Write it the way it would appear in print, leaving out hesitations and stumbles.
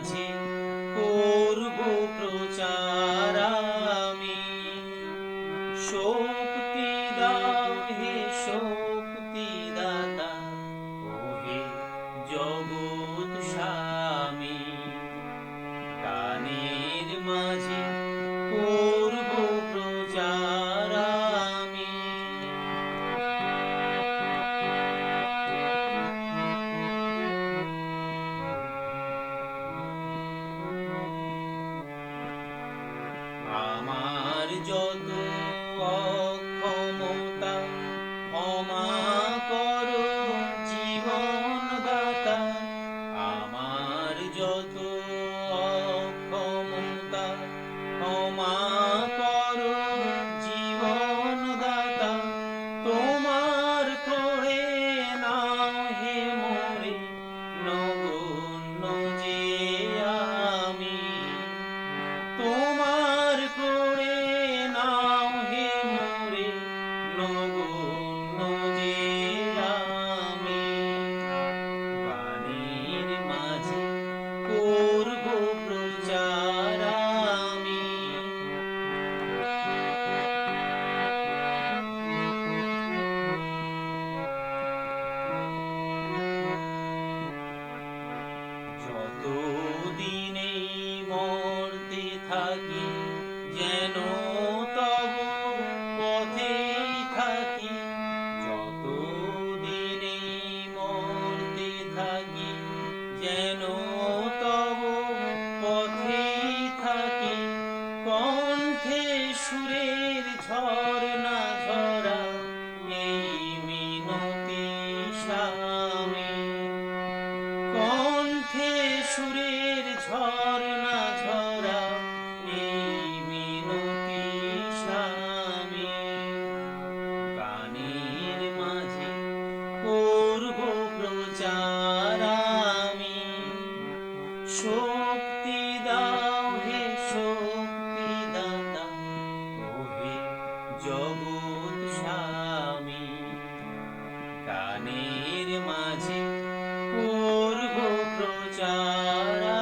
মাঝে করব প্রচার আমি। শক্তি দাও হে শক্তি দাতা, ওহে জগৎ স্বামী। গানের মাঝে করব প্রচার আমি। আমার যত অক্ষমতা ক্ষমা করো জীবন দাতা। আমার যত অক্ষমতা ক্ষমা করো জীবন দাতা। তোমার ক্রোড়ে নাও হে মোরে নগণ্য যে আমি। তোমার ক্রোড়ে নাও হে মোরে নগণ্য যে আমি। গানের মাঝে করব প্রচার আমি। যতদিনে মরতে থাকি যেন তব পথেই থাকি। যতদিনে মরতে থাকি যেন তব পথেই থাকি। কণ্ঠে সুরের ঝরনা ঝরা এই মিনতি স্বামী। কণ্ঠে সুরের ঝরনা ঝরা এই মিনতি স্বামী। গানের মাঝে করব প্রচার আমি। শক্তি দাও হে শক্তি দাতা, ওহে জগৎ স্বামী। গানের মাঝে করব প্রচার